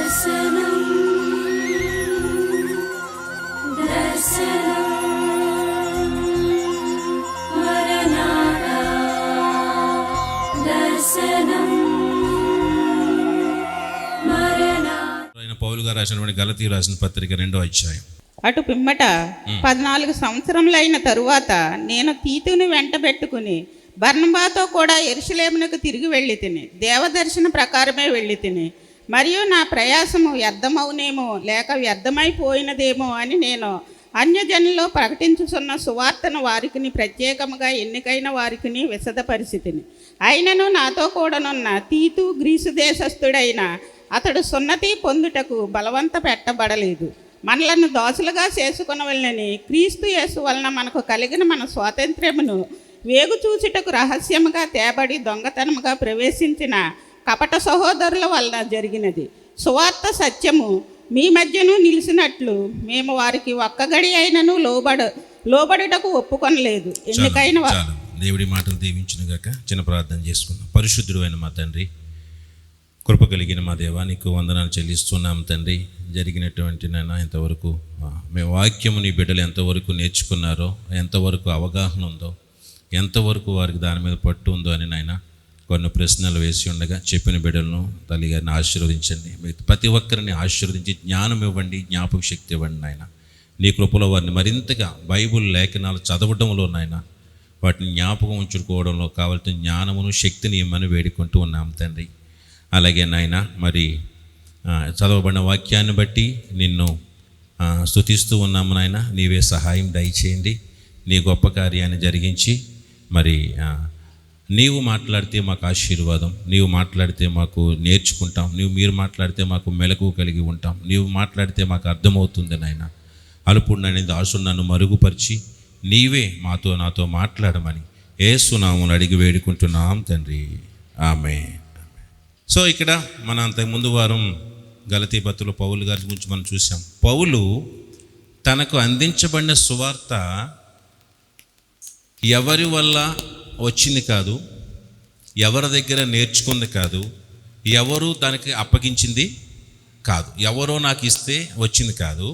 పౌలు గారు రాసినటువంటి గలతీయులకు రాసిన పత్రిక 2వ అధ్యాయం. అటు పిమ్మట 14 సంవత్సరములైన తరువాత నేను తీతుని వెంటబెట్టుకుని బర్నబాతో కూడా యెరూషలేమునకు తిరిగి వెళ్ళి తిని దేవదర్శన ప్రకారమే వెళ్ళి తిని, మరియు నా ప్రయాసము వ్యర్థమవునేమో లేక వ్యర్థమైపోయినదేమో అని నేను అన్యజనుల్లో ప్రకటించుచున్న సువార్తను వారికిని ప్రత్యేకముగా ఎన్నికైన వారికిని విశదపరిస్థితిని. అయినను నాతో కూడానున్న తీతు గ్రీసు దేశస్థుడైన అతడు సున్నతి పొందుటకు బలవంత పెట్టబడలేదు. మనలను దోసులుగా చేసుకొనవలెనని క్రీస్తు యేసు వలన మనకు కలిగిన మన స్వాతంత్ర్యమును వేగు చూచుటకు రహస్యముగా తేబడి దొంగతనముగా ప్రవేశించిన కపట సహోదరుల వలన జరిగినది. సువార్త సత్యము మీ మధ్యను నిలిచినట్లు మేము వారికి ఒక్క గడి అయినను లోబడుటకు ఒప్పుకొనలేదు. ఎన్నికైన దేవుడి మాటలు దీవించును గాక. చిన్న ప్రార్థన చేసుకుందాం. పరిశుద్ధుడు అయిన మా తండ్రి, కృప కలిగిన మా దేవా, నీకు వందనాలు చెల్లిస్తున్నాం తండ్రి. జరిగినటువంటి నాయన ఇంతవరకు మేము వాక్యము నీ బిడ్డలు ఎంతవరకు నేర్చుకున్నారో, ఎంతవరకు అవగాహన ఉందో, ఎంతవరకు వారికి దాని మీద పట్టు ఉందో అని నాయన కొన్ని ప్రశ్నలు వేసి ఉండగా చెప్పిన బిడ్డలను తల్లిగారిని ఆశీర్వదించండి. ప్రతి ఒక్కరిని ఆశీర్వదించి జ్ఞానం ఇవ్వండి, జ్ఞాపక శక్తి ఇవ్వండి నాయన. నీ కృపలో వారిని మరింతగా బైబుల్ లేఖనాలు చదవడంలో నాయన వాటిని జ్ఞాపకం ఉంచుకోవడంలో కావాల్సిన జ్ఞానమును శక్తిని ఇమ్మని వేడుకుంటూ ఉన్నాం తండ్రి. అలాగే నాయన మరి చదవబడిన వాక్యాన్ని బట్టి నిన్ను స్తుతిస్తూ ఉన్నాము నాయన. నీవే సహాయం దయచేయండి. నీ గొప్ప కార్యాన్ని జరిగించి మరి నీవు మాట్లాడితే మాకు ఆశీర్వాదం, నీవు మాట్లాడితే మాకు నేర్చుకుంటాం, మీరు మాట్లాడితే మాకు మెలకువ కలిగి ఉంటాం, నీవు మాట్లాడితే మాకు అర్థమవుతుంది నాయన. అలుపుడు అనేది ఆశను నన్ను మరుగుపరిచి నీవే నాతో మాట్లాడమని యేసు నామమున అడిగి వేడుకుంటున్నాం తండ్రి. ఆమేన్. సో ఇక్కడ మన అంతకుముందు వారం గలతీ పత్రికలో పౌలు గారి గురించి మనం చూసాం. పౌలు తనకు అందించబడిన సువార్త ఎవరి వల్ల వచ్చింది కాదు, ఎవరి దగ్గర నేర్చుకుంది కాదు, ఎవరు దానికి అప్పగించింది కాదు, ఎవరో నాకు ఇస్తే వచ్చింది కాదు,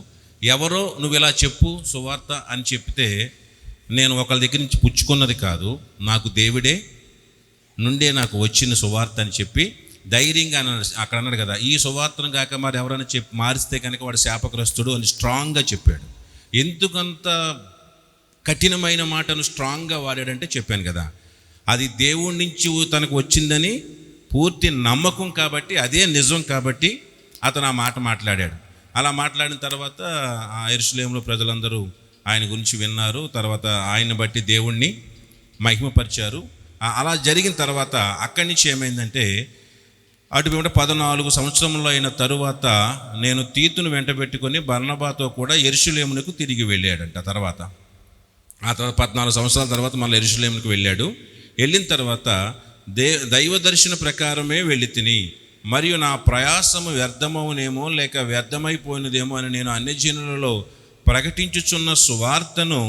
ఎవరో నువ్వు ఇలా చెప్పు సువార్త అని చెప్తే నేను ఒకరి దగ్గర నుంచి పుచ్చుకున్నది కాదు, నాకు దేవుడే నుండే నాకు వచ్చిన సువార్త అని చెప్పి ధైర్యంగా అక్కడ అన్నాడు కదా, ఈ సువార్తను కాక మరి ఎవరైనా మారిస్తే కనుక వాడు శాపగ్రస్తుడు అని స్ట్రాంగ్గా చెప్పాడు. ఎందుకంత కఠినమైన మాటను స్ట్రాంగ్గా వాడాడంటే చెప్పాను కదా, అది దేవుడి నుంచి తనకు వచ్చిందని పూర్తి నమ్మకం కాబట్టి, అదే నిజం కాబట్టి అతను ఆ మాట మాట్లాడాడు. అలా మాట్లాడిన తర్వాత ఆ యెరూషలేములో ప్రజలందరూ ఆయన గురించి విన్నారు. తర్వాత ఆయన బట్టి దేవుణ్ణి మహిమపరిచారు. అలా జరిగిన తర్వాత అక్కడి నుంచి ఏమైందంటే అటు 14 సంవత్సరంలో అయిన తరువాత నేను తీతును వెంటబెట్టుకొని బర్నబాతో కూడా యెరూషలేమునకు తిరిగి వెళ్ళాడంట. తర్వాత 14 సంవత్సరాల తర్వాత మళ్ళీ యెరూషలేమునకు వెళ్ళాడు. వెళ్ళిన తర్వాత దైవ దర్శన ప్రకారమే వెళ్ళి తిని, మరియు నా ప్రయాసము వ్యర్థమవునేమో లేక వ్యర్థమైపోయినదేమో అని నేను అన్యజనులలో ప్రకటించుచున్న సువార్తను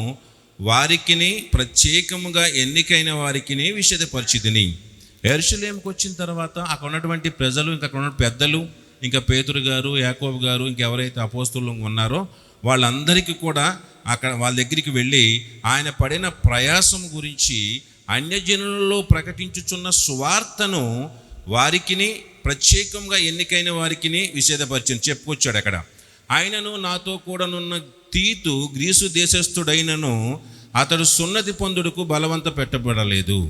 వారికిని ప్రత్యేకముగా ఎన్నికైన వారికిని విషదపరిచితిని. యెరూషలేముకు వచ్చిన తర్వాత అక్కడ ఉన్నటువంటి ప్రజలు, ఇంకా అక్కడ ఉన్న పెద్దలు, ఇంకా పేతురు గారు, యాకోబు గారు, ఇంకెవరైతే అపోస్తలులు ఉన్నారో వాళ్ళందరికీ కూడా అక్కడ వాళ్ళ దగ్గరికి వెళ్ళి ఆయన పడిన ప్రయాసం గురించి అన్యజనులలో ప్రకటించుచున్న సువార్తను వారికిని ప్రత్యేకంగా ఎన్నికైన వారికిని విషదపరిచి చెప్పుకొచ్చాడు. అక్కడ ఆయనను నాతో కూడానున్న తీతు గ్రీసు దేశస్థుడైనను అతడు సున్నతి పొందుటకు బలవంత పెట్టబడలేదు.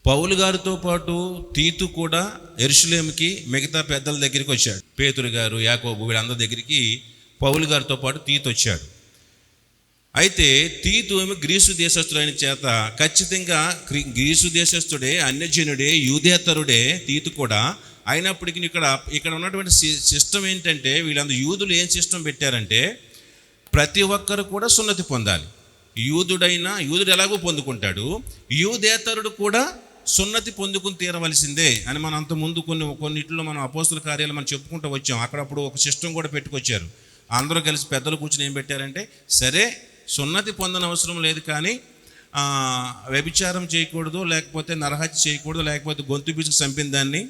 పౌలు గారితో పాటు తీతు కూడా యెరూషలేముకి మిగతా పెద్దల దగ్గరికి వచ్చాడు. పేతురు గారు, యాకోబు వీళ్ళందరి దగ్గరికి పౌలు గారితో పాటు తీతు వచ్చాడు. అయితే తీతు ఏమో గ్రీసు దేశస్థుడైన చేత ఖచ్చితంగా గ్రీసు దేశస్థుడే, అన్యజనుడే, యూదేతరుడే తీతు కూడా. అయినప్పటికీ ఇక్కడ ఉన్నటువంటి సిస్టమ్ ఏంటంటే వీళ్ళందరూ యూదులు ఏం సిస్టమ్ పెట్టారంటే ప్రతి ఒక్కరు కూడా సున్నతి పొందాలి. యూదుడు ఎలాగో పొందుకుంటాడు, యూదేతరుడు కూడా సున్నతి పొందుకుని తీరవలసిందే అని మనం అంతకుముందు కొన్నిట్లో మనం అపోస్తుల కార్యాలు మనం చెప్పుకుంటూ వచ్చాం. అక్కడప్పుడు ఒక సిస్టమ్ కూడా పెట్టుకొచ్చారు. అందరూ కలిసి పెద్దలు కూర్చొని ఏం పెట్టారంటే, సరే సున్నతి పొందనవసరం లేదు కానీ వ్యభిచారం చేయకూడదు, లేకపోతే నరహత్య చేయకూడదు, లేకపోతే గొంతు బీసుకు చంపిన దాన్ని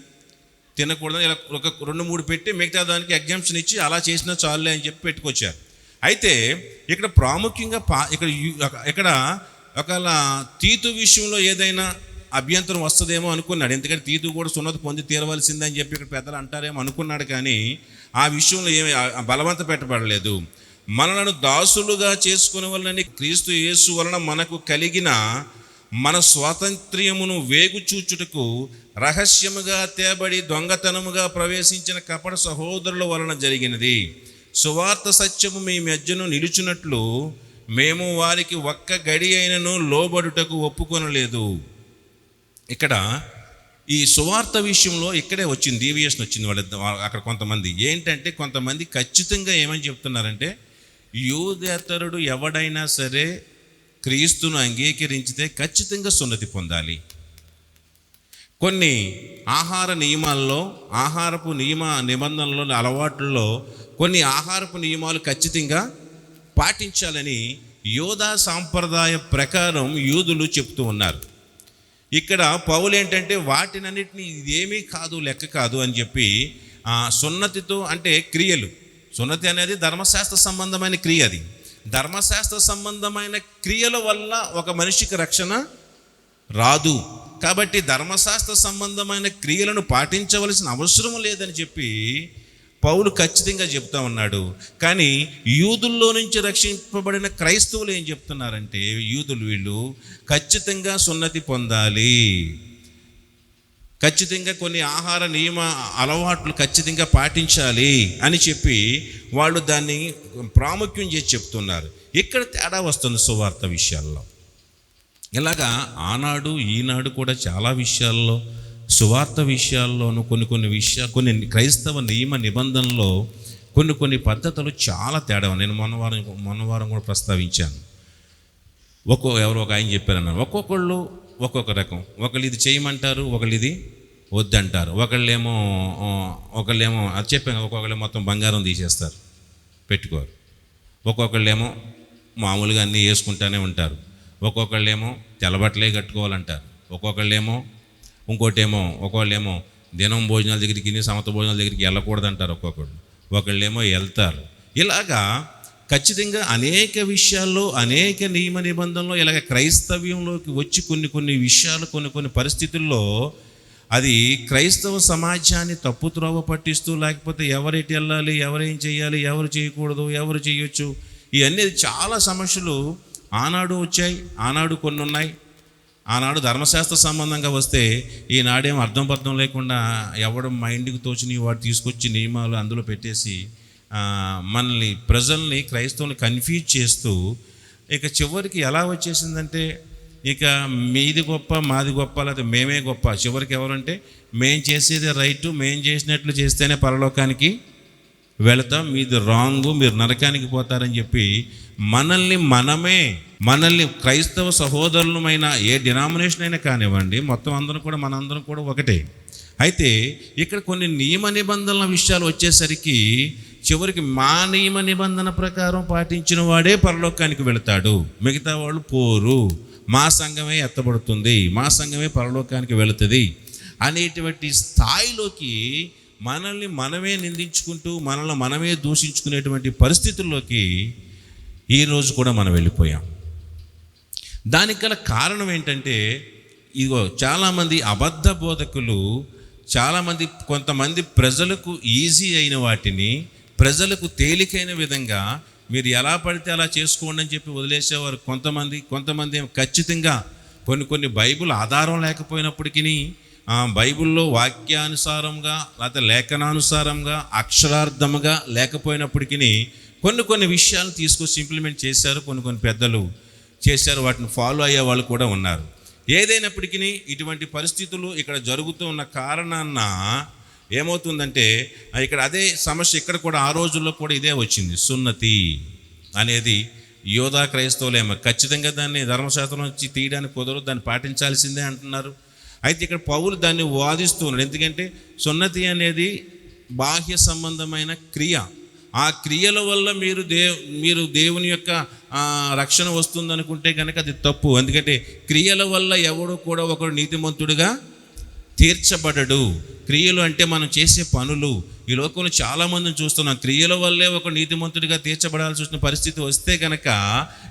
తినకూడదని ఇలా ఒక 2-3 పెట్టి మిగతా దానికి ఎగ్జామ్షన్ ఇచ్చి అలా చేసినా చాలులే అని చెప్పి పెట్టుకొచ్చారు. అయితే ఇక్కడ ప్రాముఖ్యంగా ఇక్కడ ఒకవేళ తీతు విషయంలో ఏదైనా అభ్యంతరం వస్తుందేమో అనుకున్నాడు. ఎందుకంటే తీతు కూడా సున్నతి పొంది తీరవలసిందని చెప్పి ఇక్కడ పెద్దలు అంటారేమో అనుకున్నాడు. కానీ ఆ విషయంలో ఏమి బలవంత పెట్టబడలేదు. మనలను దాసులుగా చేసుకునే వలనని క్రీస్తు యేసు వలన మనకు కలిగిన మన స్వాతంత్ర్యమును వేగుచూచుటకు రహస్యముగా తేబడి దొంగతనముగా ప్రవేశించిన కపట సహోదరుల వలన జరిగినది. సువార్త సత్యము మీ మధ్యను నిలుచున్నట్లు మేము వారికి ఒక్క గడి అయినను లోబడుటకు ఒప్పుకొనలేదు. ఇక్కడ ఈ సువార్త విషయంలో ఇక్కడే వచ్చింది, డీవియేషన్ వచ్చింది. అక్కడ కొంతమంది ఏంటంటే, కొంతమంది ఖచ్చితంగా ఏమని చెప్తున్నారంటే, యూదేతరుడు ఎవడైనా సరే క్రీస్తును అంగీకరించితే ఖచ్చితంగా సున్నతి పొందాలి. కొన్ని ఆహార నియమాల్లో, ఆహారపు నిబంధనల్లో, అలవాట్లలో కొన్ని ఆహారపు నియమాలు ఖచ్చితంగా పాటించాలని యోధా సాంప్రదాయ ప్రకారం యూదులు చెప్తూ ఉన్నారు. ఇక్కడ పౌలు ఏంటంటే వాటినన్నిటిని ఇదేమీ కాదు, లెక్క కాదు అని చెప్పి సున్నతితో అంటే క్రియలు, సున్నతి అనేది ధర్మశాస్త్ర సంబంధమైన క్రియ. అది ధర్మశాస్త్ర సంబంధమైన క్రియల వల్ల ఒక మనిషికి రక్షణ రాదు. కాబట్టి ధర్మశాస్త్ర సంబంధమైన క్రియలను పాటించవలసిన అవసరం లేదని చెప్పి పౌలు ఖచ్చితంగా చెప్తా ఉన్నాడు. కానీ యూదుల్లో నుంచి రక్షింపబడిన క్రైస్తవులు ఏం చెప్తున్నారంటే, యూదులు వీళ్ళు ఖచ్చితంగా సున్నతి పొందాలి, ఖచ్చితంగా కొన్ని ఆహార నియమ అలవాట్లు ఖచ్చితంగా పాటించాలి అని చెప్పి వాళ్ళు దాన్ని ప్రాముఖ్యం చేసి చెప్తున్నారు. ఇక్కడ తేడా వస్తుంది సువార్త విషయాల్లో. ఇలాగా ఆనాడు ఈనాడు కూడా చాలా విషయాల్లో, సువార్త విషయాల్లోనూ కొన్ని క్రైస్తవ నియమ నిబంధనలో కొన్ని పద్ధతులు చాలా తేడా. నేను మొన్న వారం కూడా ప్రస్తావించాను. ఎవరో ఒక ఆయన చెప్పారన్నారు, ఒక్కొక్కళ్ళు ఒక్కొక్క రకం. ఒకళ్ళు ఇది చేయమంటారు, ఒకళ్ళు ఇది వద్దంటారు. ఒకళ్ళేమో అది చెప్పాను, ఒక్కొక్కళ్ళేమో మొత్తం బంగారం తీసేస్తారు, పెట్టుకోరు. ఒక్కొక్కళ్ళేమో మామూలుగా అన్నీ వేసుకుంటూనే ఉంటారు. ఒక్కొక్కళ్ళేమో తెల్లబట్టలే కట్టుకోవాలంటారు. ఒక్కొక్కళ్ళేమో ఒకళ్ళేమో దినం భోజనాల దగ్గరికి, సమత భోజనాల దగ్గరికి వెళ్ళకూడదంటారు. ఒకళ్ళేమో వెళ్తారు. ఇలాగా ఖచ్చితంగా అనేక విషయాల్లో, అనేక నియమ నిబంధనలు ఇలాగ క్రైస్తవ్యంలోకి వచ్చి కొన్ని విషయాలు, కొన్ని పరిస్థితుల్లో అది క్రైస్తవ సమాజాన్ని తప్పుత్రోవ పట్టిస్తూ, లేకపోతే ఎవరెటు వెళ్ళాలి, ఎవరేం చేయాలి, ఎవరు చేయకూడదు, ఎవరు చేయొచ్చు, ఇవన్నీ చాలా సమస్యలు ఆనాడు వచ్చాయి, ఆనాడు కొన్ని ఉన్నాయి. ఆనాడు ధర్మశాస్త్ర సంబంధంగా వస్తే ఈనాడేం అర్థం లేకుండా ఎవడం మైండ్కి తోచిని వాడు తీసుకొచ్చి నియమాలు అందులో పెట్టేసి మనల్ని, ప్రజల్ని, క్రైస్తవుల్ని కన్ఫ్యూజ్ చేస్తూ ఇక చివరికి ఎలా వచ్చేసిందంటే, ఇక మీది గొప్ప, మాది గొప్ప, లేకపోతే మేమే గొప్ప. చివరికి ఎవరంటే మేం చేసేది రైటు, మేం చేసినట్లు చేస్తేనే పరలోకానికి వెళతాం, మీది రాంగు, మీరు నరకానికి పోతారని చెప్పి మనల్ని క్రైస్తవ సహోదరులమైన ఏ డినామినేషన్ అయినా కానివ్వండి, మొత్తం మనందరం కూడా ఒకటే. అయితే ఇక్కడ కొన్ని నియమ నిబంధనల విషయాలు వచ్చేసరికి చివరికి మా నియమ నిబంధన ప్రకారం పాటించిన వాడే పరలోకానికి వెళతాడు, మిగతా వాళ్ళు పోరు, మా సంఘమే ఎత్తబడుతుంది, మా సంఘమే పరలోకానికి వెళుతుంది అనేటువంటి స్థాయిలోకి మనల్ని మనమే నిందించుకుంటూ, మనల్ని మనమే దూషించుకునేటువంటి పరిస్థితుల్లోకి ఈరోజు కూడా మనం వెళ్ళిపోయాం. దానికి గల కారణం ఏంటంటే, ఇదిగో చాలామంది అబద్ధ బోధకులు, కొంతమంది ప్రజలకు ఈజీ అయిన వాటిని, ప్రజలకు తేలికైన విధంగా మీరు ఎలా పడితే అలా చేసుకోండి అని చెప్పి వదిలేసేవారు కొంతమంది ఖచ్చితంగా కొన్ని బైబిల్ ఆధారం లేకపోయినప్పటికీ, బైబిల్లో వాక్యానుసారంగా లేకపోతే లేఖనానుసారంగా అక్షరార్థముగా లేకపోయినప్పటికీ కొన్ని విషయాలు తీసుకొచ్చి ఇంప్లిమెంట్ చేశారు. కొన్ని పెద్దలు చేశారు, వాటిని ఫాలో అయ్యే వాళ్ళు కూడా ఉన్నారు. ఏదైనప్పటికీ ఇటువంటి పరిస్థితులు ఇక్కడ జరుగుతూ ఉన్న కారణాన్న ఏమవుతుందంటే, ఇక్కడ అదే సమస్య ఇక్కడ కూడా ఆ రోజుల్లో కూడా ఇదే వచ్చింది. సున్నతి అనేది యోధా క్రైస్తవులేమో ఖచ్చితంగా దాన్ని ధర్మశాస్త్రం నుంచి తీయడానికి కుదరదు, దాన్ని పాటించాల్సిందే అంటున్నారు. అయితే ఇక్కడ పౌలు దాన్ని వాదిస్తూ ఉన్నాడు. ఎందుకంటే సున్నతి అనేది బాహ్య సంబంధమైన క్రియ. ఆ క్రియల వల్ల మీరు దేవుని యొక్క రక్షణ వస్తుందనుకుంటే కనుక అది తప్పు. ఎందుకంటే క్రియల వల్ల ఎవడు కూడా ఒకడు నీతిమంతుడిగా తీర్చబడడు. క్రియలు అంటే మనం చేసే పనులు. ఈ లోకంలో చాలామందిని చూస్తున్నాం, క్రియల వల్లే ఒక నీతిమంతుడిగా తీర్చబడాల్సి వచ్చిన పరిస్థితి వస్తే కనుక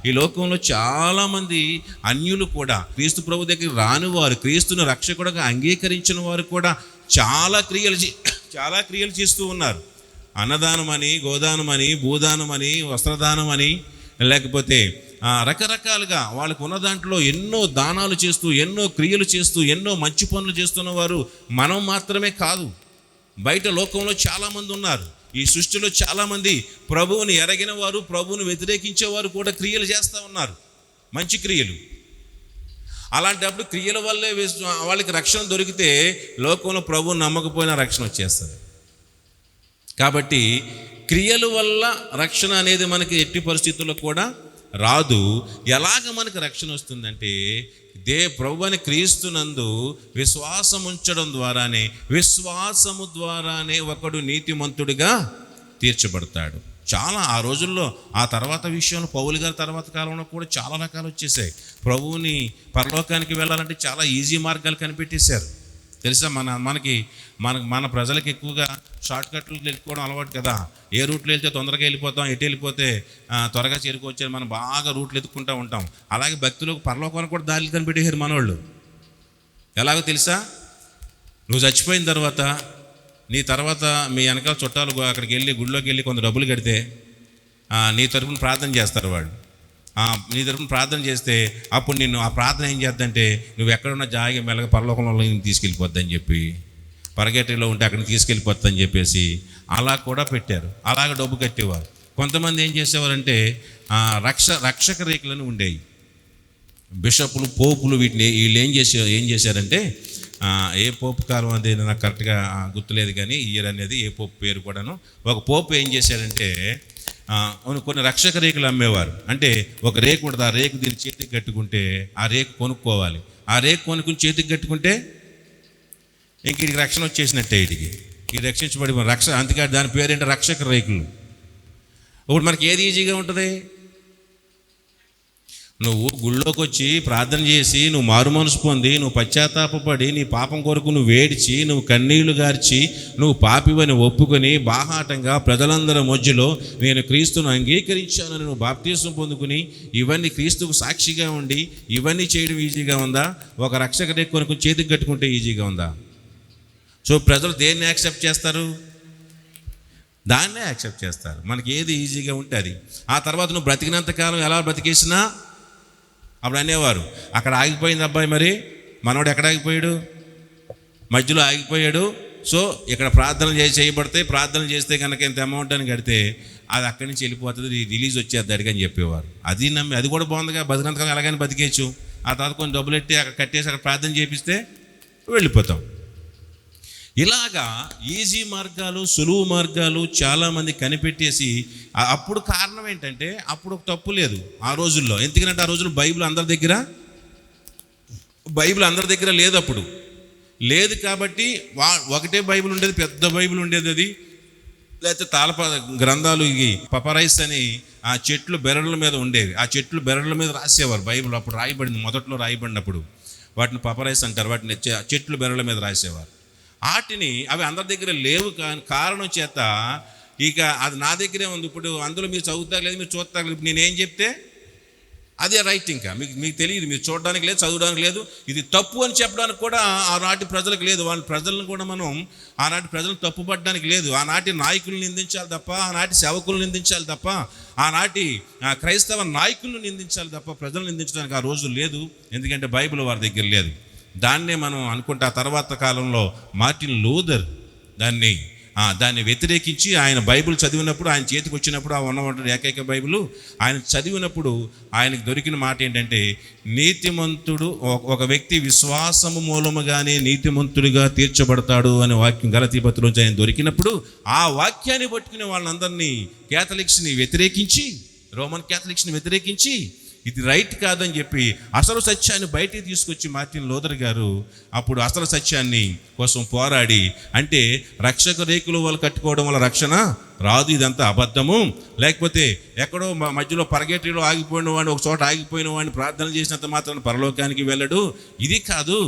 ఈ లోకంలో చాలామంది అన్యులు కూడా, క్రీస్తు ప్రభు దగ్గర రాని వారు, క్రీస్తుని రక్షకుడుగా అంగీకరించిన వారు కూడా చాలా క్రియలు చేస్తూ ఉన్నారు. అన్నదానమని, గోదానమని, భూదానమని, వస్త్రదానమని, లేకపోతే రకరకాలుగా వాళ్ళకు ఉన్న దాంట్లో ఎన్నో దానాలు చేస్తూ, ఎన్నో క్రియలు చేస్తూ, ఎన్నో మంచి పనులు చేస్తున్న వారు మనం మాత్రమే కాదు. బయట లోకంలో చాలామంది ఉన్నారు. ఈ సృష్టిలో చాలామంది ప్రభువుని ఎరగిన వారు, ప్రభువుని వ్యతిరేకించేవారు కూడా క్రియలు చేస్తూ ఉన్నారు, మంచి క్రియలు. అలాంటప్పుడు క్రియల వల్లే వాళ్ళకి రక్షణ దొరికితే లోకంలో ప్రభువుని నమ్మకపోయినా రక్షణ వచ్చేస్తుంది. కాబట్టి క్రియల వల్ల రక్షణ అనేది మనకి ఎట్టి పరిస్థితుల్లో కూడా రాదు. ఎలాగ మనకు రక్షణ వస్తుందంటే ప్రభువైన క్రీస్తునందు విశ్వాసం ఉంచడం ద్వారానే, విశ్వాసము ద్వారానే ఒకడు నీతిమంతుడిగా తీర్చబడతాడు. చాలా ఆ రోజుల్లో ఆ తర్వాత విషయంలో పౌలు గారి తర్వాత కాలంలో కూడా చాలా రకాలు వచ్చేసాయి. ప్రభువుని పరలోకానికి వెళ్ళాలంటే చాలా ఈజీ మార్గాలు కనిపెట్టేశారు. తెలుసా, మన ప్రజలకు ఎక్కువగా షార్ట్ కట్లు వెళ్ళిపోవడం అలవాటు కదా. ఏ రూట్లో వెళ్తే తొందరగా వెళ్ళిపోతాం, ఎటు వెళ్ళిపోతే త్వరగా చేరుకోవచ్చు, మనం బాగా రూట్లు ఎత్తుకుంటూ ఉంటాం. అలాగే భక్తులకు పరలోకానికి కూడా దారులు కనిపెట్టేశారు మనోళ్ళు. ఎలాగో తెలుసా, నువ్వు చచ్చిపోయిన తర్వాత నీ తర్వాత మీ వెనకాల చుట్టాలు అక్కడికి వెళ్ళి గుడిలోకి వెళ్ళి కొంత డబ్బులు కడితే నీ తరపున ప్రార్థన చేస్తారు వాళ్ళు. నీ తరపున ప్రార్థన చేస్తే అప్పుడు నిన్ను ఆ ప్రార్థన ఏం చేద్దంటే, నువ్వు ఎక్కడున్న జాయిగా మెల్లగా పరలోకంలో తీసుకెళ్ళిపోద్దని చెప్పి, పరగేటలో ఉంటే అక్కడికి తీసుకెళ్ళిపోద్దని చెప్పేసి అలా కూడా పెట్టారు. అలాగ డబ్బు కట్టేవారు. కొంతమంది ఏం చేసేవారంటే రక్షక రేకులను ఉండేవి. బిషపులు, పోపులు, వీళ్ళు ఏం చేశారంటే ఏ పోపు కాలం అది నాకు కరెక్ట్గా గుర్తులేదు కానీ ఇయర్ అనేది ఏ పోపు పేరు కూడాను. ఒక పోపు ఏం చేశారంటే కొన్ని రక్షక రేకులు అమ్మేవారు. అంటే ఒక రేకు ఉంటుంది, ఆ రేకు దీన్ని చేతికి కట్టుకుంటే ఆ రేకు కొనుక్కోవాలి. ఆ రేకు కొనుక్కుని చేతికి కట్టుకుంటే ఇంక వీడికి రక్షణ వచ్చేసినట్టే. ఈ రక్షించబడి అందుకే దాని పేరేంటే రక్షక రేకులు. ఇప్పుడు మనకి ఏది ఈజీగా ఉంటుంది? నువ్వు గుళ్ళోకి వచ్చి ప్రార్థన చేసి, నువ్వు మారు మనసు పొంది, నువ్వు పశ్చాత్తాపపడి, నీ పాపం కొరకు నువ్వు ఏడ్చి, నువ్వు కన్నీళ్లు గార్చి, నువ్వు పాపివని ఒప్పుకొని బాహాటంగా ప్రజలందరి మధ్యలో నేను క్రీస్తును అంగీకరించానని నువ్వు బాప్తీసం పొందుకుని ఇవన్నీ క్రీస్తుకు సాక్షిగా ఉండి ఇవన్నీ చేయడం ఈజీగా ఉందా? ఒక రక్షక రేకు కొనుక్కొని చేతికి కట్టుకుంటే ఈజీగా ఉందా? సో ప్రజలు దేన్ని యాక్సెప్ట్ చేస్తారు? దాన్నే యాక్సెప్ట్ చేస్తారు. మనకి ఏది ఈజీగా ఉంటే అది. ఆ తర్వాత నువ్వు బ్రతికినంతకాలం ఎలా బ్రతికేసినా అప్పుడు అనేవారు, అక్కడ ఆగిపోయింది అబ్బాయి, మరి మనోడు ఎక్కడ ఆగిపోయాడు? మధ్యలో ఆగిపోయాడు. సో ఇక్కడ ప్రార్థనలు చేయబడితే, ప్రార్థన చేస్తే కనుక ఎంత అమౌంట్ అని కడితే అది అక్కడి నుంచి వెళ్ళిపోతుంది, రిలీజ్ వచ్చేది అడిగని చెప్పేవారు. అది నమ్మి అది కూడా బాగుందిగా, బతికినంతకాలం ఎలాగైనా బతికేయచ్చు. ఆ తర్వాత కొంచెం డబ్బులు ఎట్టి అక్కడ కట్టేసి అక్కడ ప్రార్థన చేపిస్తే వెళ్ళిపోతాం. ఇలాగా ఈజీ మార్గాలు, సులువు మార్గాలు చాలామంది కనిపెట్టేసి, అప్పుడు కారణం ఏంటంటే అప్పుడు తప్పు లేదు ఆ రోజుల్లో. ఎందుకంటే ఆ రోజుల్లో బైబిల్ అందరి దగ్గర లేదు. అప్పుడు లేదు కాబట్టి ఒకటే బైబిల్ ఉండేది, పెద్ద బైబిల్ ఉండేది. అది లేకపోతే తాళప గ్రంథాలు, ఇవి పపరైస్ అని ఆ చెట్లు బెరళ్ళ మీద ఉండేవి. ఆ చెట్లు బెరళ్ళ మీద రాసేవారు బైబిల్. అప్పుడు రాయబడింది, మొదట్లో రాయబడినప్పుడు వాటిని పపరైస్ అంటారు. వాటిని చెట్లు బెరళ్ళ మీద రాసేవారు. వాటిని అవి అందరి దగ్గర లేవు కారణం చేత ఇక అది నా దగ్గరే ఉంది. ఇప్పుడు అందులో మీరు చదువుతారు లేదు, మీరు చూస్తారు. ఇప్పుడు నేనేం చెప్తే అదే రైట్. ఇంకా మీకు తెలియదు, మీరు చూడడానికి లేదు, చదవడానికి లేదు. ఇది తప్పు అని చెప్పడానికి కూడా ఆనాటి ప్రజలకు లేదు. వాళ్ళ ప్రజలను కూడా మనం ఆనాటి ప్రజలను తప్పుపట్టడానికి లేదు. ఆనాటి నాయకులను నిందించాలి తప్ప, ఆనాటి సేవకులను నిందించాలి తప్ప, ఆనాటి క్రైస్తవ నాయకులను నిందించాలి తప్ప ప్రజలను నిందించడానికి ఆ రోజు లేదు. ఎందుకంటే బైబిల్ వారి దగ్గర లేదు. దాన్నే మనం అనుకుంటే ఆ తర్వాత కాలంలో మార్టిన్ లూథర్ దాన్ని వ్యతిరేకించి ఆయన బైబిల్ చదివినప్పుడు, ఆయన చేతికి వచ్చినప్పుడు ఆ ఉన్నటువంటి ఏకైక బైబిల్ ఆయన చదివినప్పుడు ఆయనకు దొరికిన మాట ఏంటంటే, నీతిమంతుడు ఒక వ్యక్తి విశ్వాసము మూలముగానే నీతిమంతుడిగా తీర్చబడతాడు అనే వాక్యం గలతీ పత్రికలో ఆయన దొరికినప్పుడు ఆ వాక్యాన్ని పట్టుకునే వాళ్ళందరినీ క్యాథలిక్స్ని వ్యతిరేకించి, రోమన్ క్యాథలిక్స్ని వ్యతిరేకించి ఇది రైట్ కాదని చెప్పి అసలు సత్యాన్ని బయటికి తీసుకొచ్చి మార్టిన్ లూథర్ గారు అప్పుడు అసలు సత్యాన్ని కోసం పోరాడి, అంటే రక్షక రేకులు వాళ్ళు కట్టుకోవడం వల్ల రక్షణ రాదు, ఇదంతా అబద్ధము, లేకపోతే ఎక్కడో మధ్యలో పరగేటిలో ఆగిపోయిన వాడిని, ఒక చోట ఆగిపోయిన వాడిని ప్రార్థన చేసినంత మాత్రం పరలోకానికి వెళ్ళడు, ఇది కాదు.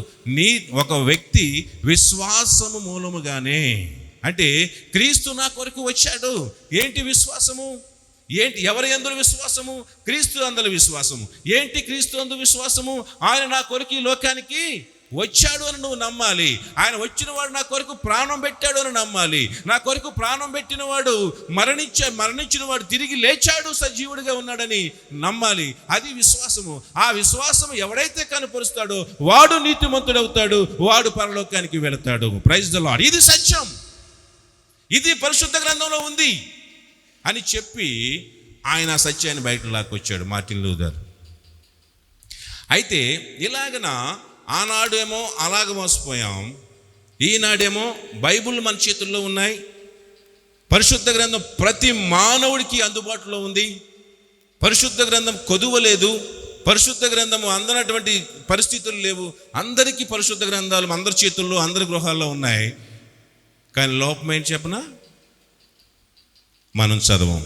ఒక వ్యక్తి విశ్వాసము మూలముగానే, అంటే క్రీస్తు నా కొరకు వచ్చాడు. ఏంటి విశ్వాసము? ఏంటి? ఎవరి యందు విశ్వాసము? క్రీస్తు అందులో విశ్వాసము. ఏంటి క్రీస్తు అందు విశ్వాసము? ఆయన నా కొరకు ఈ లోకానికి వచ్చాడు అని నువ్వు నమ్మాలి. ఆయన వచ్చిన వాడు నా కొరకు ప్రాణం పెట్టాడు అని నమ్మాలి. నా కొరకు ప్రాణం పెట్టిన వాడు మరణించిన వాడు తిరిగి లేచాడు, సజీవుడిగా ఉన్నాడని నమ్మాలి. అది విశ్వాసము. ఆ విశ్వాసము ఎవడైతే కనపరుస్తాడో వాడు నీతిమంతుడవుతాడు, వాడు పరలోకానికి వెళతాడు. Praise the Lord. ఇది సత్యం, ఇది పరిశుద్ధ గ్రంథంలో ఉంది అని చెప్పి ఆయన సత్యాన్ని బయట లాక్కొచ్చాడు మార్టిన్ లూథర్. అయితే ఇలాగన ఆనాడేమో అలాగ మోసపోయాం, ఈనాడేమో బైబిల్ మన చేతుల్లో ఉన్నాయి, పరిశుద్ధ గ్రంథం ప్రతి మానవుడికి అందుబాటులో ఉంది, పరిశుద్ధ గ్రంథం కొదువలేదు, పరిశుద్ధ గ్రంథము అందనటువంటి పరిస్థితులు లేవు, అందరికీ పరిశుద్ధ గ్రంథాలు అందరి చేతుల్లో అందరి గృహాల్లో ఉన్నాయి. కానీ లోపం ఏంటి చెప్పనా? మనం చదవం.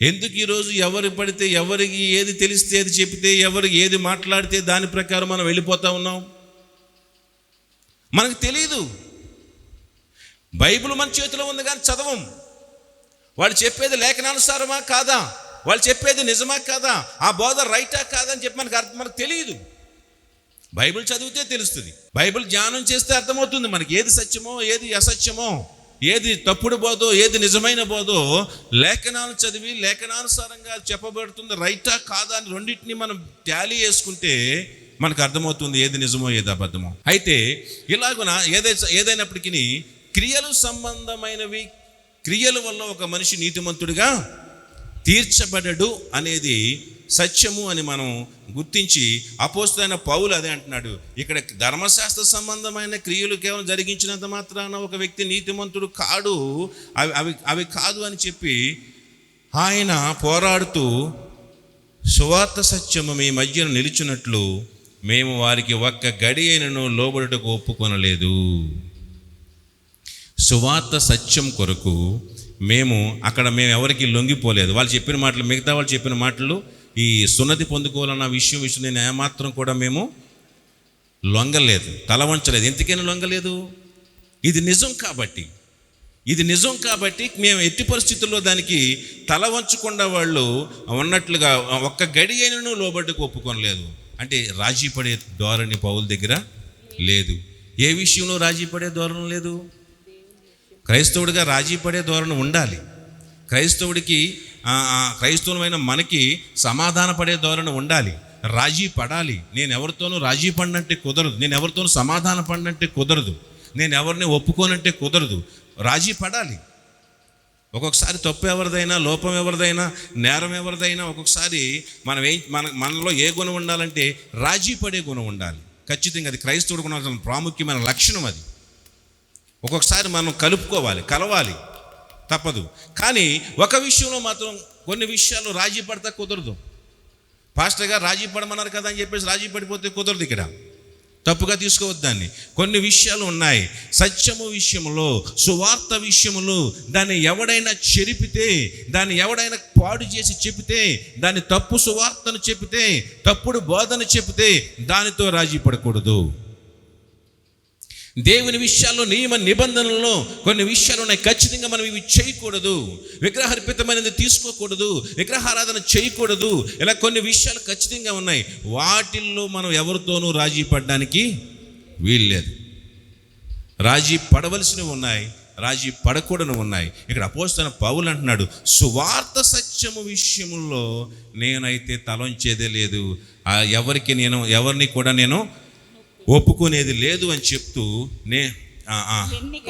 ఎందుకు ఈరోజు ఎవరు పడితే, ఎవరికి ఏది తెలిస్తే అది చెప్తే, ఎవరికి ఏది మాట్లాడితే దాని ప్రకారం మనం వెళ్ళిపోతా ఉన్నాం? మనకు తెలియదు. బైబిల్ మన చేతిలో ఉంది కానీ చదవం. వాళ్ళు చెప్పేది లేఖనానుసారమా కాదా, వాళ్ళు చెప్పేది నిజమా కాదా, ఆ బోధ రైటా కాదా అని చెప్పి మనకు తెలియదు. బైబిల్ చదివితే తెలుస్తుంది, బైబిల్ ధ్యానం చేస్తే అర్థమవుతుంది మనకి ఏది సత్యమో ఏది అసత్యమో, ఏది తప్పుడు బోధో ఏది నిజమైన బోధో. లేఖనాలు చదివి లేఖనానుసారంగా చెప్పబడుతుంది రైటా కాదా అని రెండింటిని మనం టాలీ చేసుకుంటే మనకు అర్థమవుతుంది ఏది నిజమో ఏది అబద్ధమో. అయితే ఇలాగున ఏదైనప్పటికీ క్రియలు సంబంధమైనవి, క్రియల వల్ల ఒక మనిషి నీతిమంతుడిగా తీర్చబడడు అనేది సత్యము అని మనం గుర్తించి, అపోస్తలుడైన పౌలు అదే అంటున్నాడు. ఇక్కడ ధర్మశాస్త్ర సంబంధమైన క్రియలు కేవలం జరిగించినంత మాత్రాన ఒక వ్యక్తి నీతిమంతుడు కాడు, అవి కాదు అని చెప్పి ఆయన పోరాడుతూ సువార్త సత్యము మీ మధ్యన నిలిచినట్లు మేము వారికి ఒక్క గడి అయినను లోబడుటకు ఒప్పుకొనలేదు. సువార్త సత్యం కొరకు మేము ఎవరికి లొంగిపోలేదు. వాళ్ళు చెప్పిన మాటలు, మిగతా వాళ్ళు చెప్పిన మాటలు, ఈ సున్నతి పొందుకోవాలన్న విషయం నేను ఏమాత్రం కూడా మేము లొంగలేదు, తల వంచలేదు. ఎందుకైనా లొంగలేదు? ఇది నిజం కాబట్టి మేము ఎట్టి పరిస్థితుల్లో దానికి తల వంచకుండా వాళ్ళు ఉన్నట్లుగా ఒక్క గడి అయినను లోబడ్డకు ఒప్పుకొనలేదు. అంటే రాజీ పడే ధోరణి పౌలు దగ్గర లేదు. ఏ విషయంలో రాజీ పడే ధోరణి లేదు. క్రైస్తవుడిగా రాజీ పడే ధోరణి ఉండాలి. క్రైస్తవులమైన మనకి సమాధాన పడే ధోరణి ఉండాలి, రాజీ పడాలి. నేను ఎవరితోనూ రాజీ పడినంటే కుదరదు, నేను ఎవరితోనూ సమాధాన పడినంటే కుదరదు, నేను ఎవరిని ఒప్పుకోనంటే కుదరదు, రాజీ పడాలి. ఒక్కొక్కసారి తప్పు ఎవరిదైనా, లోపం ఎవరిదైనా, నేరం ఎవరిదైనా ఒక్కొక్కసారి మనలో ఏ గుణం ఉండాలంటే రాజీ పడే గుణం ఉండాలి. ఖచ్చితంగా అది క్రైస్తవుడికి ఉన్న ప్రాముఖ్యమైన లక్షణం. అది ఒక్కొక్కసారి మనం కలవాలి, తప్పదు. కానీ ఒక విషయంలో మాత్రం కొన్ని విషయాలు రాజీ పడతా కుదరదు. పాస్టర్ గారు రాజీ పడమన్నారు కదా అని చెప్పేసి రాజీ పడిపోతే కుదరదు. ఇక్కడ తప్పుగా తీసుకోవద్దు దాన్ని. కొన్ని విషయాలు ఉన్నాయి. సత్యము విషయంలో, సువార్త విషయంలో దాన్ని ఎవడైనా చెరిపితే, దాన్ని ఎవడైనా పాడు చేసి చెబితే, దాన్ని తప్పు సువార్తను చెబితే, తప్పుడు బోధన చెబితే దానితో రాజీ పడకూడదు. దేవుని విషయాల్లో, నియమ నిబంధనల్లో కొన్ని విషయాలు ఉన్నాయి. ఖచ్చితంగా మనం ఇవి చేయకూడదు, విగ్రహార్పితమైనది తీసుకోకూడదు, విగ్రహారాధన చేయకూడదు. ఇలా కొన్ని విషయాలు ఖచ్చితంగా ఉన్నాయి. వాటిల్లో మనం ఎవరితోనూ రాజీ పడడానికి వీల్లేదు. రాజీ పడవలసినవి ఉన్నాయి, రాజీ పడకూడని ఉన్నాయి. ఇక్కడ అపోస్తలుడైన పౌలు అంటున్నాడు, సువార్త సత్యము విషయంలో నేనైతే తలంచేదే లేదు, ఎవరిని కూడా నేను ఒప్పుకునేది లేదు అని చెప్తూ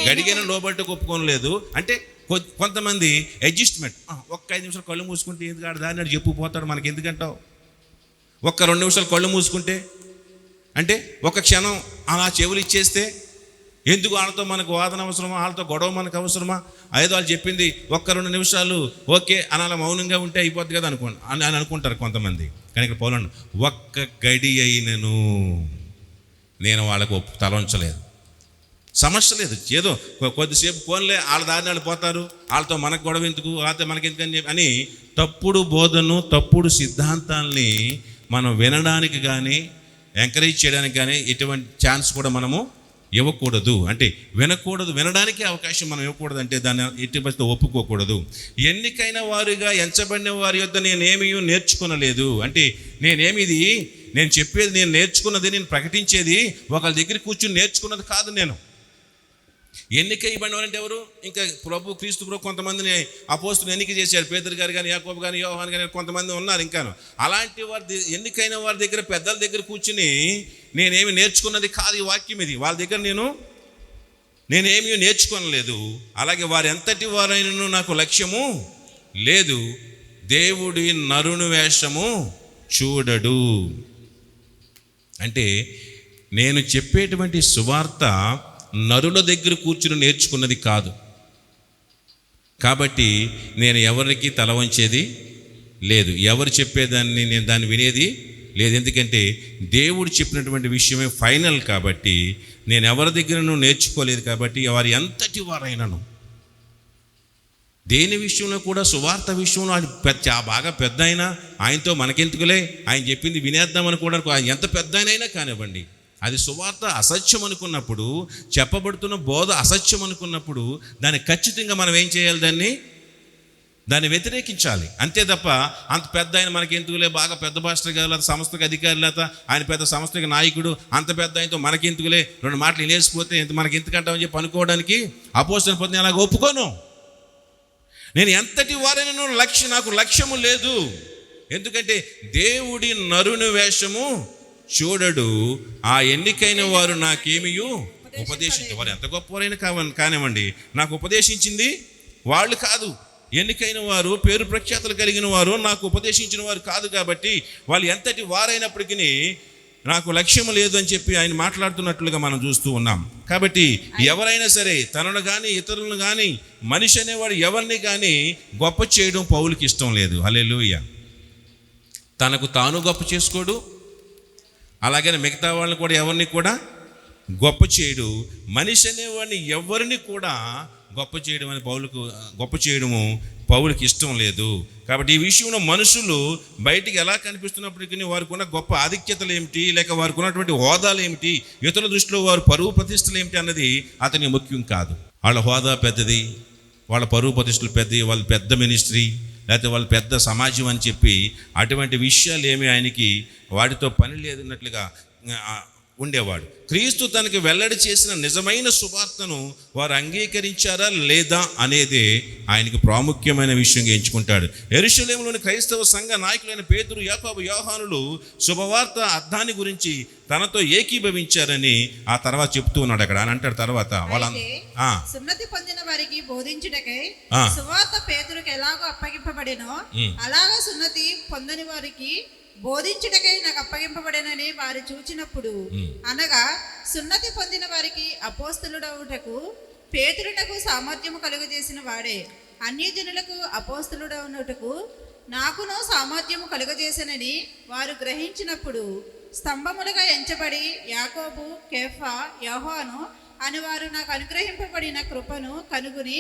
గడిగిన లోబట్టుకు ఒప్పుకోలేదు. అంటే కొంతమంది అడ్జస్ట్మెంట్, ఒక్క 5 నిమిషాలు కళ్ళు మూసుకుంటే ఎందుకు దాన్ని చెప్పుపోతాడు, మనకి ఎందుకంటావు? ఒక్క 2 నిమిషాలు కళ్ళు మూసుకుంటే, అంటే ఒక క్షణం అలా చెవులు ఇచ్చేస్తే ఎందుకు వాళ్ళతో మనకు వాదన అవసరమా, వాళ్ళతో గొడవ మనకు అవసరమా? ఏదో వాళ్ళు చెప్పింది ఒక్క 2 నిమిషాలు ఓకే అనాల, మౌనంగా ఉంటే అయిపోద్ది కదా అని అనుకుంటారు కొంతమంది. కానీ ఇక్కడ పౌలు అన్నాడు, ఒక్క గడి అయినను నేను వాళ్ళకు తల ఉంచలేదు. సమస్య లేదు, ఏదో కొద్దిసేపు ఫోన్లే వాళ్ళ దారిని వాళ్ళు పోతారు, వాళ్ళతో మనకు గొడవ ఎందుకు, వాళ్ళతో మనకెందుకు అని తప్పుడు బోధను, తప్పుడు సిద్ధాంతాల్ని మనం వినడానికి కానీ ఎంకరేజ్ చేయడానికి కానీ ఎటువంటి ఛాన్స్ కూడా మనము ఇవ్వకూడదు. అంటే వినకూడదు, వినడానికి అవకాశం మనం ఇవ్వకూడదు. అంటే దాన్ని ఎట్టి పరిస్థితిలో ఒప్పుకోకూడదు. ఎన్నికైన వారుగా ఎంచబడిన వారి యొద్ద నేనేమీ నేర్చుకునలేదు. అంటే నేను చెప్పేది, నేను నేర్చుకున్నది, నేను ప్రకటించేది ఒకళ్ళ దగ్గర కూర్చుని నేర్చుకున్నది కాదు. నేను ఎన్నికైబడిన వారంటే ఎవరు? ఇంకా క్రీస్తు ప్రభు కొంతమందిని అపోస్తులు ఎన్నిక చేశారు. పేతురు గారు కానీ, యాకోబు కానీ, యోహాను కానీ కొంతమంది ఉన్నారు ఇంకాను. అలాంటి వారి ఎన్నికైన వారి దగ్గర, పెద్దల దగ్గర కూర్చుని నేనేమి నేర్చుకున్నది కాదు ఈ వాక్యం. ఇది వాళ్ళ దగ్గర నేనేమీ నేర్చుకోనలేదు. అలాగే వారు ఎంతటి వారైనను నాకు లక్ష్యము లేదు. దేవుడి నరుని వేషము చూడడు. అంటే నేను చెప్పేటువంటి సువార్త నరుల దగ్గర కూర్చుని నేర్చుకున్నది కాదు. కాబట్టి నేను ఎవరికి తల వంచేది లేదు, ఎవరు చెప్పేదాన్ని నేను దాన్ని వినేది లేదు. ఎందుకంటే దేవుడు చెప్పినటువంటి విషయమే ఫైనల్. కాబట్టి నేను ఎవరి దగ్గరనూ నేర్చుకోలేదు. కాబట్టి వారు ఎంతటి వారైనను, దేని విషయంలో కూడా, సువార్త విషయంలో ఆయన బాగా పెద్ద అయినా ఆయనతో మనకెందుకులే, ఆయన చెప్పింది వినేద్దామని కూడా ఆయన ఎంత పెద్ద అయినా కానివ్వండి, అది సువార్త అసత్యం అనుకున్నప్పుడు, చెప్పబడుతున్న బోధ అసత్యం అనుకున్నప్పుడు దాన్ని ఖచ్చితంగా మనం ఏం చేయాలి, దాన్ని వ్యతిరేకించాలి. అంతే తప్ప అంత పెద్ద ఆయన మనకి ఎందుకులే, బాగా పెద్ద పాస్టర్ కదా, లేదా సంస్థకు అధికారి, లేదా ఆయన పెద్ద సంస్థకి నాయకుడు, అంత పెద్ద ఆయనతో మనకెందుకులే, రెండు మాటలు వినేసిపోతే మనకి ఎందుకంటామని చెప్పి అనుకోవడానికి అపోస్తలుల పనిని అలాగ ఒప్పుకోను. నేను ఎంతటి వారైనా నాకు లక్ష్యము లేదు. ఎందుకంటే దేవుడి నరుని వేషము చూడడు. ఆ ఎన్నికైన వారు నాకేమీ ఉపదేశించు. వారు ఎంత గొప్పవారైనా కానివ్వండి, నాకు ఉపదేశించింది వాళ్ళు కాదు. ఎన్నికైన వారు, పేరు ప్రఖ్యాతలు కలిగిన వారు నాకు ఉపదేశించిన వారు కాదు. కాబట్టి వాళ్ళు ఎంతటి వారైనప్పటికీ నాకు లక్ష్యం లేదు అని చెప్పి ఆయన మాట్లాడుతున్నట్లుగా మనం చూస్తూ ఉన్నాం. కాబట్టి ఎవరైనా సరే తనను కానీ, ఇతరులను కానీ, మనిషి అనేవాడు ఎవరిని కానీ గొప్ప చేయడం పౌలుకి ఇష్టం లేదు. హల్లెలూయా. తనకు తాను గొప్ప చేసుకోడు, అలాగే మిగతా వాళ్ళని కూడా ఎవరిని కూడా గొప్ప చేయడు. మనిషి అనేవాడిని ఎవరిని కూడా గొప్ప చేయడము పౌలుకి ఇష్టం లేదు. కాబట్టి ఈ విషయంలో మనుషులు బయటికి ఎలా కనిపిస్తున్నప్పటికీ వారికి ఉన్న గొప్ప ఆధిక్యతలు ఏమిటి, లేక వారికి ఉన్నటువంటి హోదాలు ఏమిటి, ఇతరుల దృష్టిలో వారు పరువు ప్రతిష్టలు ఏమిటి అన్నది అతనికి ముఖ్యం కాదు. వాళ్ళ హోదా పెద్దది, వాళ్ళ పరువు ప్రతిష్టలు పెద్దది, వాళ్ళ పెద్ద మినిస్ట్రీ, లేకపోతే వాళ్ళ పెద్ద సమాజం అని చెప్పి అటువంటి విషయాలు ఏమి ఆయనకి వాటితో పని లేదన్నట్లుగా ఉండేవాడు. క్రీస్తు తనకి వెల్లడి చేసిన నిజమైన సువార్తను వారు అంగీకరించారా లేదా అనేదే ఆయనకి ప్రాముఖ్యమైన విషయంగా ఎంచుకుంటాడు. యెరూషలేములోని క్రైస్తవ సంఘ నాయకులైన పేతురు, యాకోబు, యోహానులు శుభవార్త అర్థాన్ని గురించి తనతో ఏకీభవించారని ఆ తర్వాత చెప్తూ ఉన్నాడు. అక్కడ అని అంటాడు తర్వాత సున్నతి పొందిన వారికి బోధించుటకై సువార్త పేతురుకి ఎలాగో అప్పగింపబడినో అలాగా సున్నతి పొందని వారికి బోధించుటకై నాకు అప్పగింపబడేనని వారు చూచినప్పుడు, అనగా సున్నతి పొందిన వారికి అపోస్తలుడవుటకు పేతురునకు సామర్థ్యము కలుగజేసిన వాడే అన్యజనులకు అపోస్తలుడవుటకు నాకును సామర్థ్యము కలుగజేసనని వారు గ్రహించినప్పుడు, స్తంభములుగా ఎంచబడి యాకోబు, కేఫా, యోహాను అని వారు నాకు అనుగ్రహింపబడిన కృపను కనుగొని,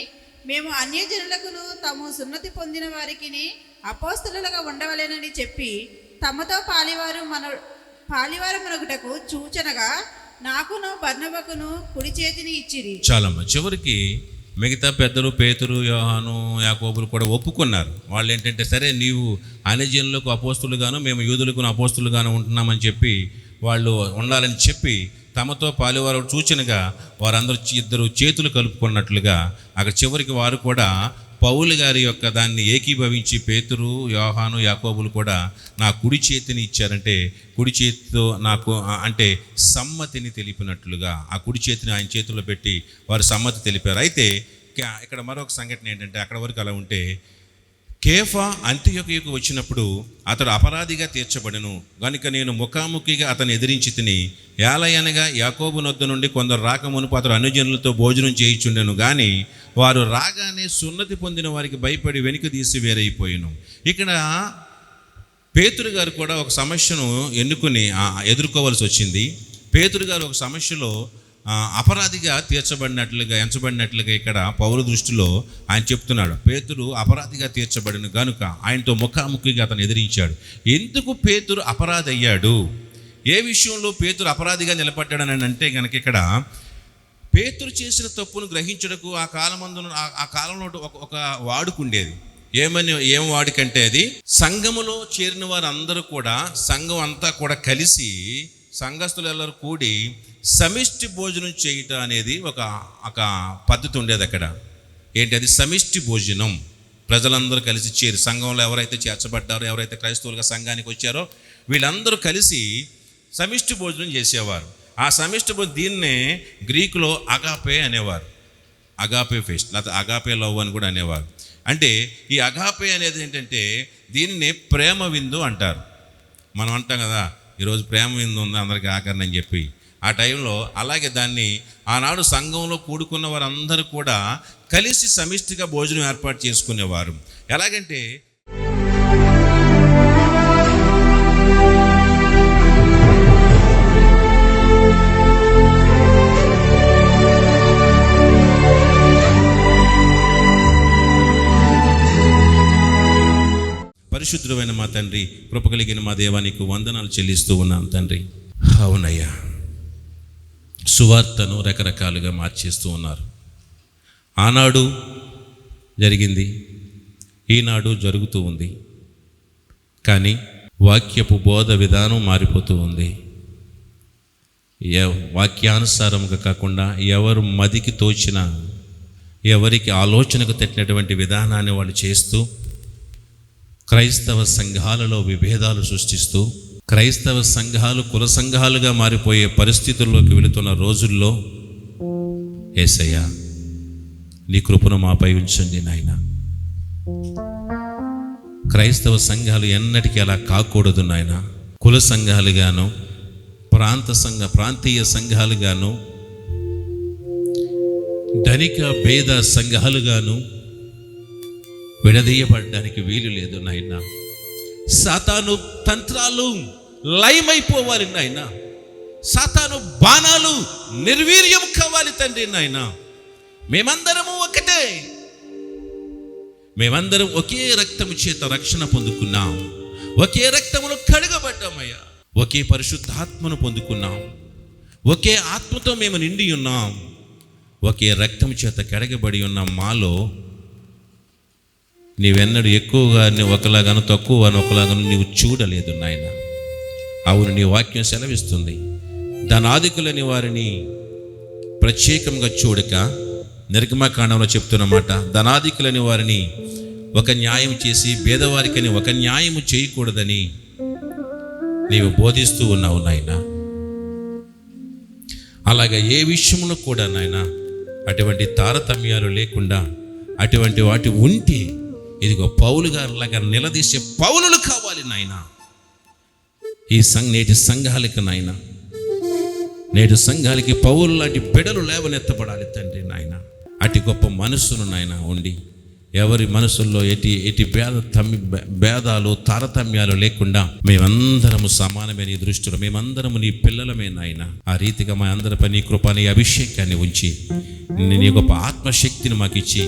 మేము అన్యజనులకును తాము సున్నతి పొందిన వారికి అపోస్తలులుగా ఉండవలేనని చెప్పి తమతో పాలివారు మనగుటకు సూచనగా నాకును బర్నబకును కుడి చేతిని ఇచ్చిరి. చాలమ్మ. చివరికి మిగతా పెద్దలు పేతురు, యోహాను, యాకోబులు కూడా ఒప్పుకున్నారు. వాళ్ళు ఏంటంటే, సరే నీవు అన్యజనులకు అపోస్తులుగాను, మేము యూదులకు అపోస్తులుగాను ఉంటున్నామని చెప్పి వాళ్ళు ఉండాలని చెప్పి తమతో పాలివారు సూచనగా వారందరూ ఇద్దరు చేతులు కలుపుకున్నట్లుగా అక్కడ చివరికి వారు కూడా పౌలు గారి యొక్క దాన్ని ఏకీభవించి పేతురు, యోహాను, యాకోబులు కూడా నా కుడి చేతిని ఇచ్చారంటే, కుడి చేతితో నాకు అంటే సమ్మతిని తెలిపినట్లుగా ఆ కుడి చేతిని ఆయన చేతుల్లో పెట్టి వారు సమ్మతి తెలిపారు. అయితే ఇక్కడ మరొక సంఘటన ఏంటంటే, అక్కడ వరకు అలా ఉంటే కేఫా అంతియొకయుకు వచ్చినప్పుడు అతడు అపరాధిగా తీర్చబడెను గనుక నేను ముఖాముఖిగా అతను ఎదిరించి తిని, ఏలయనగా యాకోబు నొద్ద నుండి కొందరు రాకమునుపు అతడు అన్యజనులతో భోజనం చేయించుండెను. కానీ వారు రాగానే సున్నతి పొందిన వారికి భయపడి వెనుక తీసి వేరైపోయాను. ఇక్కడ పేతురు గారు కూడా ఒక సమస్యను ఎన్నుకొని ఎదుర్కోవాల్సి వచ్చింది. పేతురు గారు ఒక సమస్యలో అపరాధిగా ఎంచబడినట్లుగా ఇక్కడ పౌలు దృష్టిలో ఆయన చెప్తున్నాడు. పేతురు అపరాధిగా తీర్చబడిన గనుక ఆయనతో ముఖాముఖిగా అతను ఎదిరించాడు. ఎందుకు పేతురు అపరాధి అయ్యాడు, ఏ విషయంలో పేతురు అపరాధిగా నిలబడ్డాడని అంటే కనుక ఇక్కడ పేతురు చేసిన తప్పును గ్రహించడకు ఆ కాలంలో ఒక వాడుకుండేది. ఏం వాడికంటే అది సంఘములో చేరిన వారందరూ కూడా, సంఘం అంతా కూడా కలిసి, సంఘస్థులు ಎಲ್ಲರೂ కూడి సమిష్టి భోజనం చేయటం అనేది ఒక పద్ధతి ఉండేది అక్కడ. ఏంటి అది? సమిష్టి భోజనం. ప్రజలందరూ కలిసి చేరి, సంఘంలో ఎవరైతే చేర్చబడ్డారో, ఎవరైతే క్రైస్తవులుగా సంఘానికి వచ్చారో వీళ్ళందరూ కలిసి సమిష్టి భోజనం చేసేవారు. ఆ సమిష్టి భోజనం దీన్నే గ్రీకులో అగాపే అనేవారు. అగాపే ఫెస్ట్, లేకపోతే అగాపే లవ్ అని కూడా అనేవారు. అంటే ఈ అగాపే అనేది ఏంటంటే దీనిని ప్రేమ విందు అంటారు. మనం అంటాం కదా, ఈరోజు ప్రేమ విందు ఉంది అందరికీ ఆకరణ అని చెప్పి. ఆ టైంలో అలాగే దాన్ని ఆనాడు సంఘంలో కూడుకున్న వారందరూ కూడా కలిసి సమిష్టిగా భోజనం ఏర్పాటు చేసుకునేవారు. ఎలాగంటే పరిశుద్ధమైన మా తండ్రి, కృప కలిగిన మా దేవా, నీకు వందనాలు చెల్లిస్తూ ఉన్నాను తండ్రి. అవునయ్యా, సువార్తను రకరకాలుగా మార్చేస్తూ ఉన్నారు. ఆనాడు జరిగింది, ఈనాడు జరుగుతూ ఉంది. కానీ వాక్యపు బోధ విధానం మారిపోతూ ఉంది. వాక్యానుసారంగా కాకుండా ఎవరు మదికి తోచిన, ఎవరికి ఆలోచనకు తట్టినటువంటి విధానాన్ని వాళ్ళు చేస్తూ క్రైస్తవ సంఘాలలో విభేదాలు సృష్టిస్తూ, క్రైస్తవ సంఘాలు కుల సంఘాలుగా మారిపోయే పరిస్థితుల్లోకి వెళుతున్న రోజుల్లో యేసయ్యా, నీ కృపను మాపై ఉంచండి నాయన. క్రైస్తవ సంఘాలు ఎన్నటికీ అలా కాకూడదు నాయన. కుల సంఘాలుగాను, ప్రాంతీయ సంఘాలుగాను, ధనిక భేద సంఘాలుగాను విడదీయబడడానికి వీలు లేదు నాయన. సాతాను తంత్రాలు లయమైపోవాలి నాయన. సాతాను బాణాలు నిర్వీర్యం కావాలి తండ్రి నాయన. మేమందరము ఒకటే, మేమందరం ఒకే రక్తము చేత రక్షణ పొందుకున్నాం, ఒకే రక్తములో కడగబడ్డామయ్యా, ఒకే పరిశుద్ధాత్మను పొందుకున్నాం, ఒకే ఆత్మతో మేము నిండి ఉన్నాం, ఒకే రక్తము చేత కడగబడి ఉన్నాం. మాలో నీవెన్నడూ ఎక్కువగా ఒకలాగాను తక్కువగాను ఒకలాగాను నీవు చూడలేదు నాయన. అవును, నీ వాక్యం సెలవిస్తుంది, ధనాధికులని వారిని ప్రత్యేకంగా చూడక, నిర్గమకాండంలో చెప్తున్నమాట, ధనాధికులని వారిని ఒక న్యాయం చేసి పేదవారికని ఒక న్యాయము చేయకూడదని నీవు బోధిస్తూ ఉన్నావు నాయన. అలాగే ఏ విషయంలో కూడా నాయన అటువంటి తారతమ్యాలు లేకుండా, అటువంటి వాటి ఉంటే ఇదిగో పౌలు గారిలాగా నిలదీసే పౌలులు కావాలి నాయన. నేటి సంఘాలకి నాయన, నేటి సంఘాలకి పౌలు లాంటి బిడలు లేవనెత్తబడాలి తండ్రి నాయన. అటు గొప్ప మనస్సును నాయన ఉండి, ఎవరి మనసుల్లో ఎటి భేదాలు తారతమ్యాలు లేకుండా మేమందరము సమానమే నీ దృష్టిలో, మేమందరము నీ పిల్లలమే నాయన. ఆ రీతిగా మా అందరిపై నీ కృప, నీ అభిషేకాన్ని ఉంచి, నీ గొప్ప ఆత్మశక్తిని మాకు ఇచ్చి,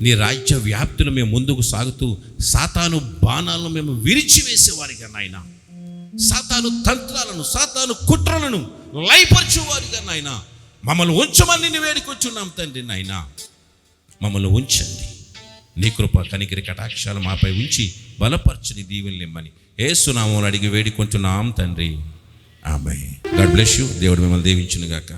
నీ రాజ్య వ్యాప్తిలో మేము ముందుకు సాగుతూ సాతాను బాణాలను మేము విరిచివేసేవారిగా నాయన, సాతాను తంత్రాలను, సాతాను కుట్రలను లయపరచువారిగా నాయన మమ్మల్ని ఉంచమని నేను వేడుకొచ్చున్నాం తండ్రి నాయన. మమ్మల్ని ఉంచండి, నీ కృప కనికరి కటాక్షాలు మాపై ఉంచి బలపరచని దీవెనలు ఇమ్మని యేసు నామములో అడిగి వేడుకొంటున్నాం తండ్రి. ఆమేన్. God bless you. దేవుడు మిమ్మల్ని దీవించును గాక.